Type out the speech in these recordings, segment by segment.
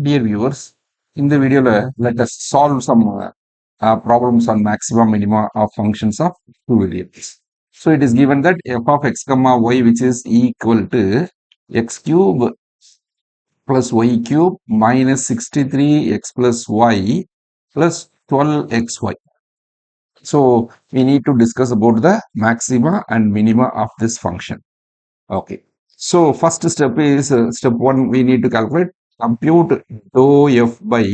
Dear viewers, in the video, let us solve some problems on maximum minima of functions of two variables. So it is given that f of x comma y, which is equal to x cube plus y cube minus 63x plus y plus 12xy. So we need to discuss about the maxima and minima of this function. Okay. So first step is step one. We need to calculate compute dou f by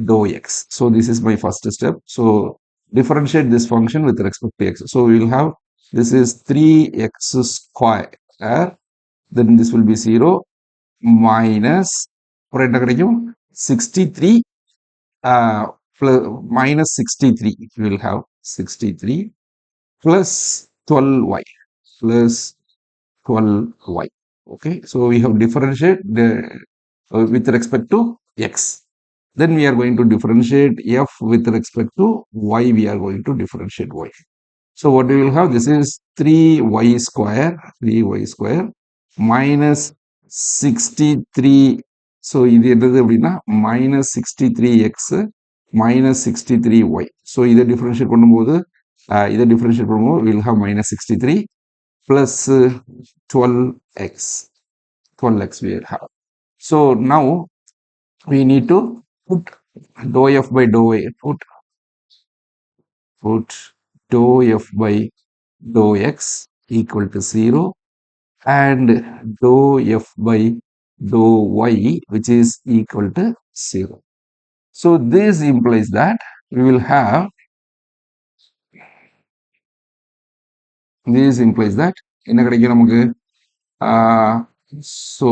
dou x. So this is my first step. So differentiate this function with respect to x. So we will have this is 3x square. Then this will be 0 minus 63 plus minus 63. We will have 63 plus 12y plus 12y. Okay, so we have differentiate with respect to x. Then we are going to differentiate f with respect to y. We are going to differentiate y. So what we will have, this is 3y square minus 63. So இது என்னது அப்படின்னா minus 63x minus 63y. So இதை differentiate பண்ணும்போது we will have minus 63 plus 12x. 12x we will have. So now we need to put dou f by dou y, put dou f by dou x equal to 0 and dou f by dou y, which is equal to 0. So this implies that we will have, என்ன கிடைக்கும் நமக்கு? So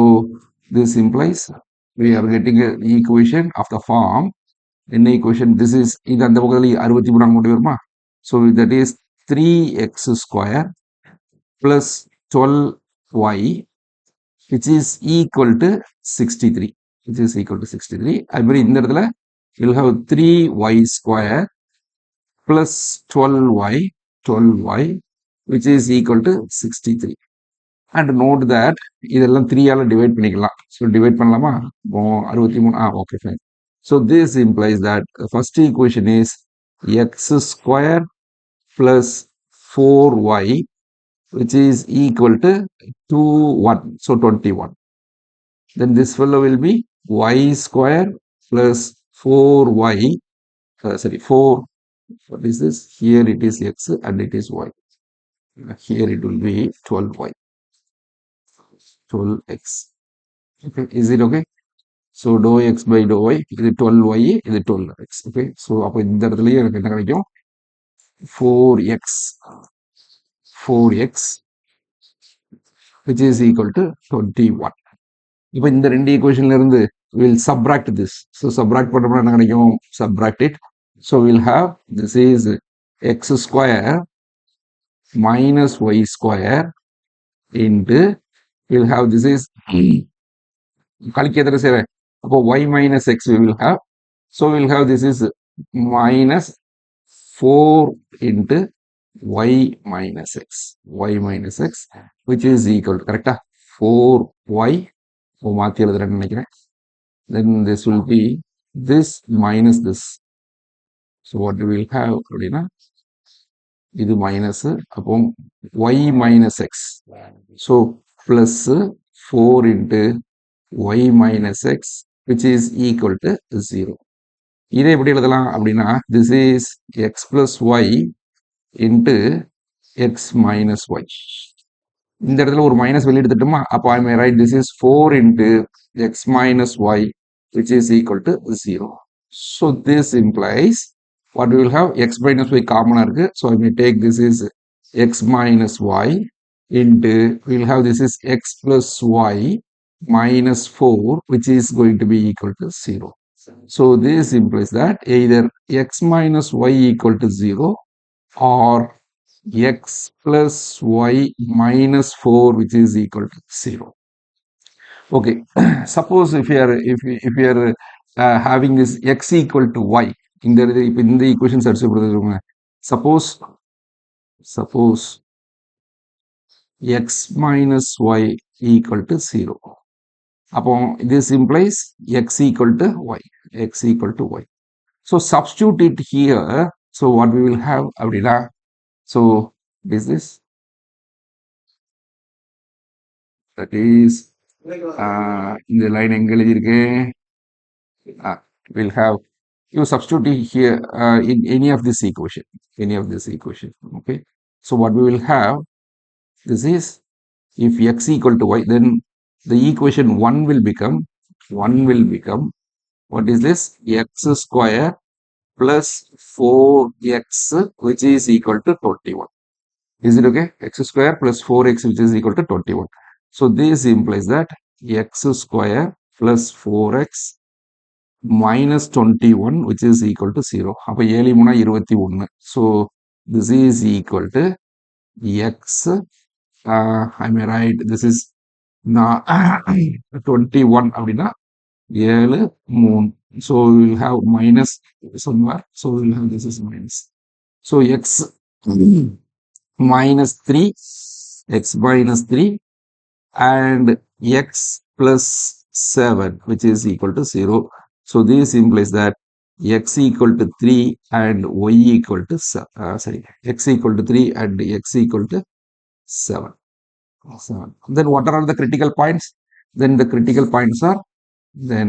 this implies we are getting an equation of the form. In the equation, this is இது அந்த பக்கத்துல 63 அங்க கொண்டு வருமா? So that is 3x square plus 12y, which is equal to 63. Which is equal to 63. அது மாதிரி இந்த இடத்துல you'll have 3y square plus 12y, which is equal to 63. And note that இதெல்லாம் 3 ஆல டிவைட் பண்ணிக்கலாம். So divide பண்ணலாமா? 63. Okay, fine. So this implies that the first equation is x square plus 4y, which is equal to 21. So 21. Then this fellow will be y square plus 4y. 4. What is this? Here it is x and it is y. Here it will be 12y. 12x. Okay, is it okay? So dou x by dou y, இது 12y, இது 12x. Okay, so அப்போ இந்த இடத்துலயே எனக்கு என்ன கிடைக்கும்? 4x, which is equal to 21. இப்போ இந்த ரெண்டு ஈக்குவேஷன்ல இருந்து we'll subtract this. So subtract பண்ணோம்னா என்ன கிடைக்கும்? Subtract it. So we'll have this is x square minus y square into we'll have this is கழிக்கிறதுல செய்றேன். அப்போ y minus x we will have. So we will have this is minus 4 into y minus x, which is equal to, correct? 4y. மாற்றி எழுதுறேன்னு நினைக்கிறேன். Then this will be this minus this. So what we will have அப்படின்னா இது minus, அப்போ y minus x. So plus 4 into y minus x, which is equal to 0. இதை எப்படி எழுதலாம் அப்படின்னா this is x plus y into x minus y. இந்த இடத்துல ஒரு மைனஸ் வெளியே எடுத்துட்டோமா? அப்போ I may write this is 4 into x minus y, which is equal to 0. So this implies what we will have, x minus y common இருக்கு. So I may take this is x minus y into we will have this is x plus y minus 4, which is going to be equal to 0. So this implies that either x minus y equal to 0 or x plus y minus 4, which is equal to 0. Okay, suppose if we are having this x equal to y, in the equation suppose x minus y equal to 0. Upon this implies x equal to y, x equal to y. So substitute it here. So what we will have அப்படின்னா, so this that is இந்த line எங்க எழுதியிருக்கேன், will have, you substitute it here in any of this equation, okay. So what we will have, this is, if x equal to y, then the equation 1 will become, what is this, x square plus 4x which is equal to 21. Is it okay? X square plus 4x which is equal to 21. So this implies that x square plus 4x minus 21 which is equal to 0. அப்ப 7 3 21. So this is equal to x, I may write this is 21 அப்படின்னா 7 3. So we will have minus somewhere. So we will have this is minus. So x minus 3, x minus 3 and x plus 7 which is equal to 0. So this implies that x equal to 3 and y equal to x equal to 3 and x equal to 7. Then what are the critical points? Then the critical points are, then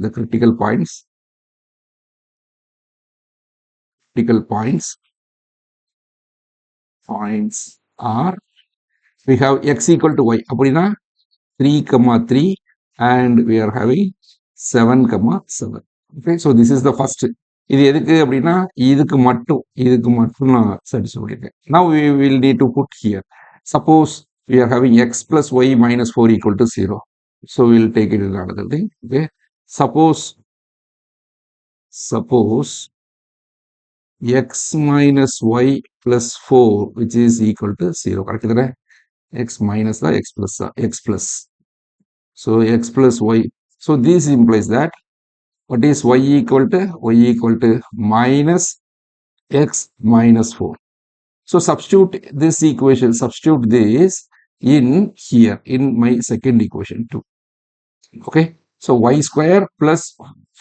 the critical points are, we have x equal to y அப்படின்னா 3 comma 3 and we are having 7 comma 7. Okay, so this is the first. இது எதுக்கு அப்படின்னா இதுக்கு மட்டும் நான் சரி சொல்லியிருக்கேன். Now we will need to put here, suppose we are having x plus y minus 4 equal to 0. So we will take it in another thing. Okay, suppose x minus y plus 4 which is equal to 0. Correct தானே? X minus the x plus. So x plus y. So this implies that what is y equal to? Y equal to minus x minus 4. So substitute this equation, substitute this in here in my second equation too. Okay. So y square plus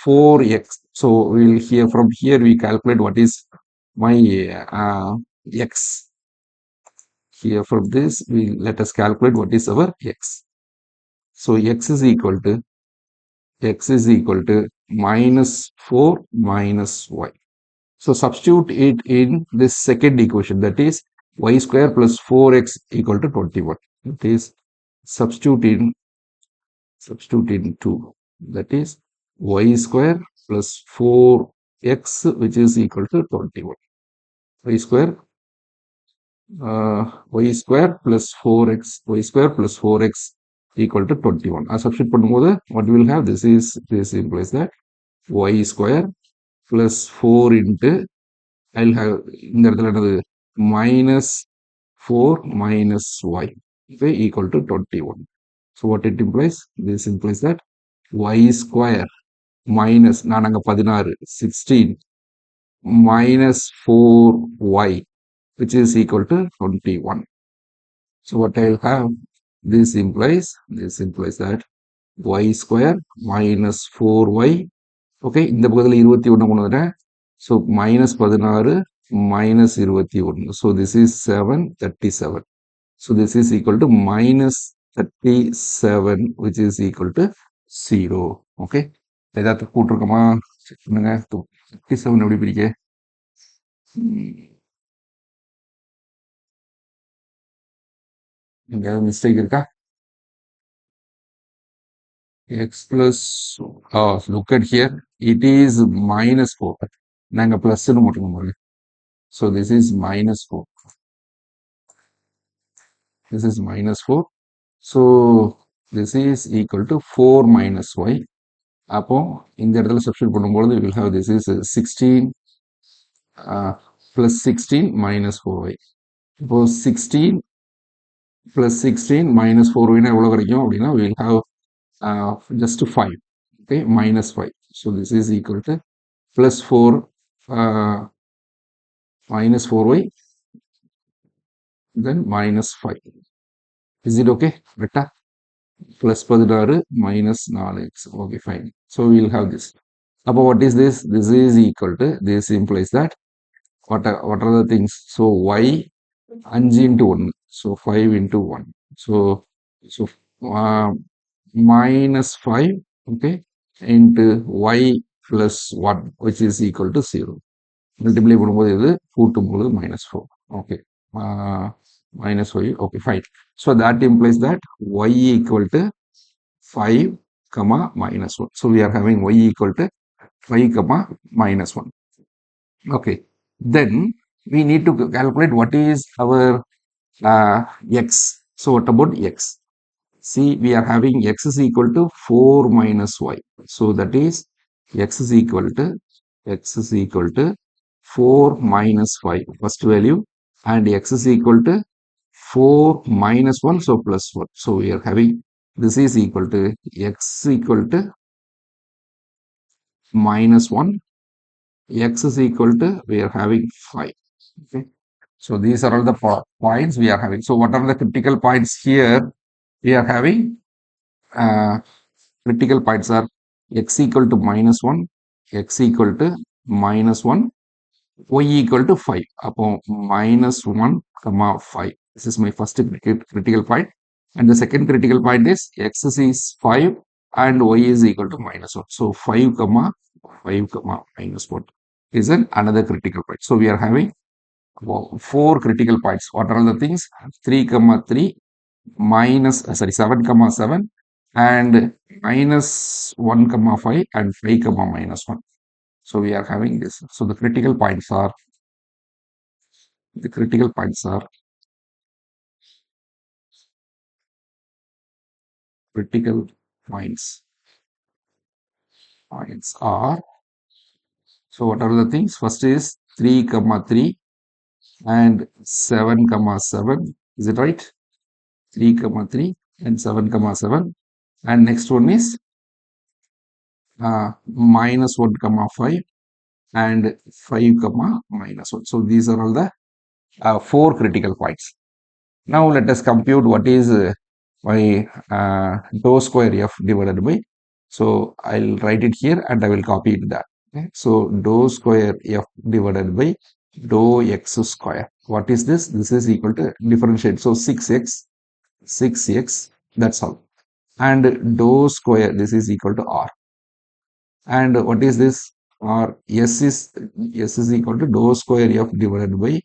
4x. So we will here, from here we calculate what is my x. Here from this we let us calculate what is our x. So x is equal to minus 4 minus y. So substitute it in this second equation, that is y square plus 4x equal to 21. That is substitute in 2. That is y square plus 4x which is equal to 21. y square plus 4x equal to 21. Substitute பண்ணும்போது what we will have, this implies that y square plus 4 into, I'll have இந்த இடத்துல என்னது minus 4 minus y, okay, equal to 21. So what it implies? This implies that y square minus, நான் அங்க 16, 16 minus 4y which is equal to 21. So what I'll have, this implies that y square minus 4y, okay, இந்த பக்கத்துல 21 கொண்டு வரேன். So minus 16 minus 21. So this is 737. So this is equal to minus 37 which is equal to 0. Okay. ஏதாவது கூட்டிருக்கோமா check பண்ணுங்க. 37 எப்படி பிரிக்க? எங்கேயாவது mistake இருக்கா? x plus, look at here, it is minus 4. நாங்க பிளஸ் போட்டுக்கோங்க. So this is minus 4. This is minus 4. So this is equal to 4 minus y. அப்போ இந்த இடத்துல சப்ஸ்டிட் பண்ணும்போது we will have this is 16 plus 16 minus 4y. இப்போ 16 plus 16 minus 4y எவ்வளவு கிடைக்கும் அப்படின்னா we will have just 5. Okay, minus 5. So this is equal to plus 4 minus 4y then minus 5. Is it okay? Correct? plus 16 minus 4x. Okay, fine. So we will have this. Now what is this? This is equal to, this implies that what are the things? So y 5 into 1. So 5 into 1. So uh, minus 5, okay, into y plus 1, which is equal to 0. Multiply பண்ணும்போது இது கூட்டும்போது minus 4. Okay. Minus 5. Okay, fine. So that implies that y equal to 5 comma minus 1. So we are having y equal to 5 comma minus 1. Okay. Then we need to calculate what is our x. So what about x? See, we are having x is equal to 4 minus y. So that is x is equal to 4 minus 5, first value, and x is equal to 4 minus 1, so plus 1. So we are having, this is equal to x equal to minus 1, x is equal to, we are having 5. Okay. So these are all the points we are having. So what are the critical points here? We are having critical points are x equal to minus 1, x equal to minus 1, y equal to 5. Upon minus 1 comma 5. This is my first critical point. And the second critical point is x is 5 and y is equal to minus 1. So 5 comma 5 comma minus 1 is another critical point. So we are having 4 critical points. What are the things? 3 comma 3 minus, 7 comma 7 and minus 1 comma 5 and 5 comma minus 1. So we are having this. So the critical points are, critical points are so what are the things? First is 3 comma 3 and 7 comma 7. Is it right? 3 comma 3 and 7 comma 7. And next one is minus 1 comma 5 and 5 comma minus 1. So these are all the 4 critical points. Now let us compute what is my dou square f divided by. So I'll write it here and I will copy it that. Okay. So dou square f divided by dou x square. What is this? This is equal to differentiate. So 6x, that's all. And dou square, this is equal to r. And what is this? Or s is equal to dou square f divided by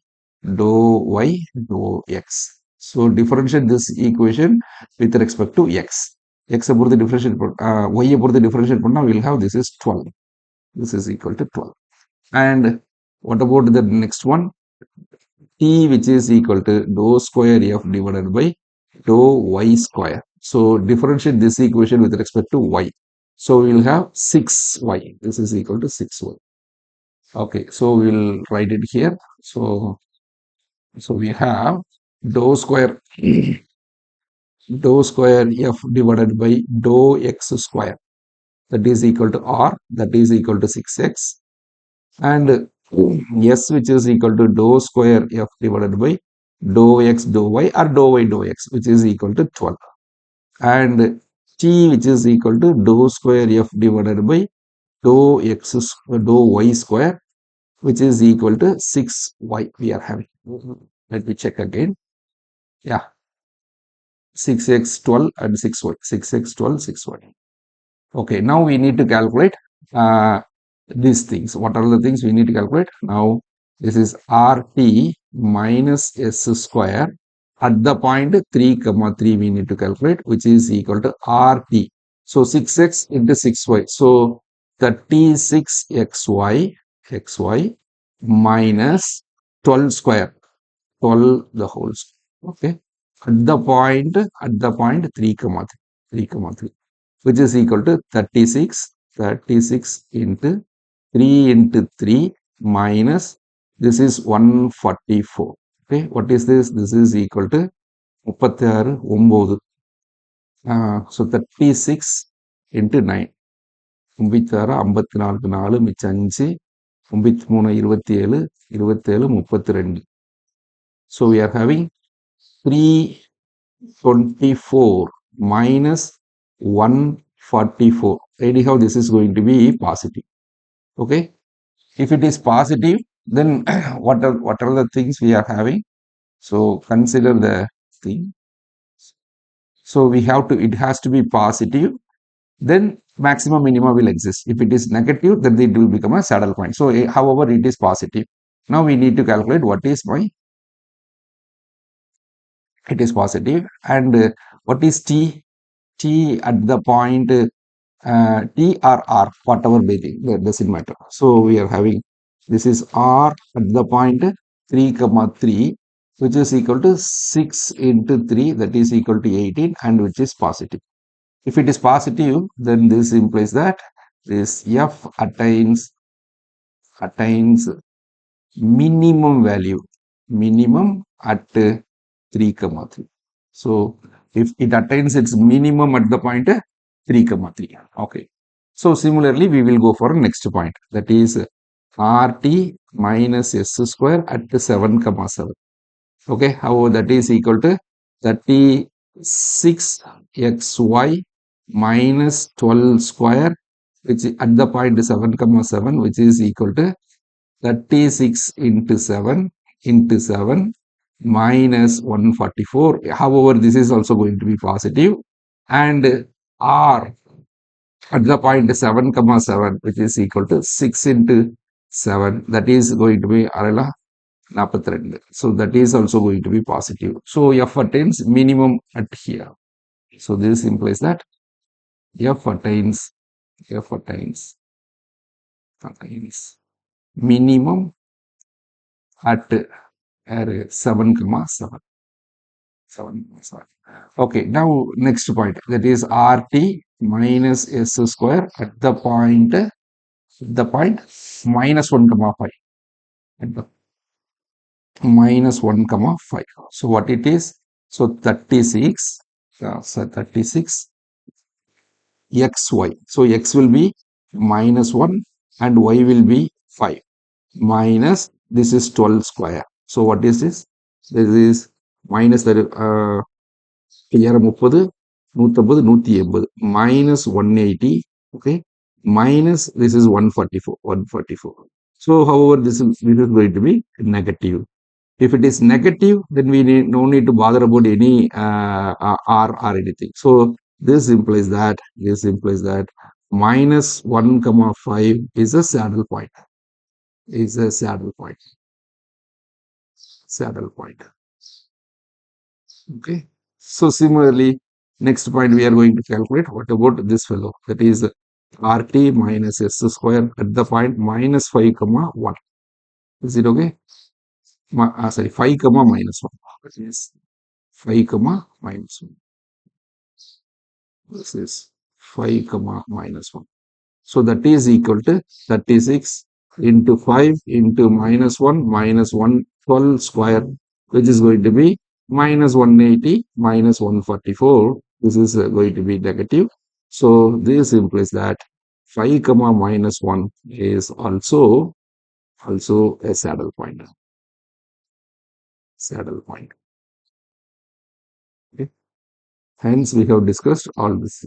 dou y dou x. So differentiate this equation with respect to x. X பொறுத்து differentiate y பொறுத்து differentiate பண்ணா we'll have this is 12. This is equal to 12. And what about the next one? T, which is equal to dou square f divided by dou y square. So differentiate this equation with respect to y. So we will have 6y. This is equal to 6y. Okay, so we'll write it here. So we have dou square f divided by dou x square. That is equal to r. That is equal to 6x. And s, which is equal to dou square f divided by dou x dou y or dou y dou x, which is equal to 12. And t, which is equal to dou square f divided by dou y square, which is equal to 6y we are having. Let me check again. Yeah, 6x 12 and 6y. 6x 12 6y. Okay, now we need to calculate these things. What are the things we need to calculate? Now this is rt minus s square at the point 3 comma 3 we need to calculate, which is equal to rt. So 6x into 6y. So 36xy minus 12 square, 12 the whole square. Okay, at the point 3 comma 3, which is equal to 36 into 3 into 3 minus, this is 144. Okay, what is this? This is equal to 36 9. So 36 into 9, 36 54 4 மிச்சம் 5, 33 27 27 32. So we are having 324 minus 144. Anyhow, this is going to be positive. Okay. If it is positive, then what are the things we are having? So consider the thing. So we have to, it has to be positive, then maximum minima will exist. If it is negative, then it will become a saddle point. So however, it is positive. Now we need to calculate what is my, it is positive, and what is t? T at the point T or R, whatever be that doesn't matter. So we are having, this is R at the point 3 comma 3, which is equal to 6 into 3, that is equal to 18, and which is positive. If it is positive, then this implies that this F attains minimum value, minimum at 3 comma 3. So if it attains its minimum at the point 3 comma 3. Okay. So similarly, we will go for next point, that is RT minus S square at 7 comma 7. Okay, how that is equal to 36xy minus 12 square, which at the point 7 comma 7, which is equal to 36 into 7 minus 144. However, this is also going to be positive, and R at the point 7 comma 7, which is equal to 6 into 7, that is going to be 42. So that is also going to be positive. So F attains minimum at here. So this implies that F attains minimum at 7 comma 7. 7 comma 7. Okay, now next point, that is RT minus S square at the point minus 1 comma 5. At the minus 1 comma 5. So what it is? So 36, so 36 xy. So x will be minus 1 and y will be 5, minus this is 12 square. So what is this? This is minus the here 30, 150, 180, minus 180. Okay, minus this is 144, 144. So however, this is going to be negative. If it is negative, then we no need to bother about any R or anything. So this implies that minus 1 comma 5 is a saddle point. Is a saddle point. Saddle point. Okay. So similarly, next point we are going to calculate. What about this fellow? That is RT minus S square at the point minus 5 comma 1. Is it okay? Sorry, 5 comma minus 1. That is 5 comma minus 1. This is 5 comma minus 1. So that is equal to 36 into 5 into minus 1 minus 112 square, which is going to be minus 180 minus 144. This is going to be negative. So this implies that 5 comma minus 1 is also a saddle point. Saddle point. Okay. Hence we have discussed all this.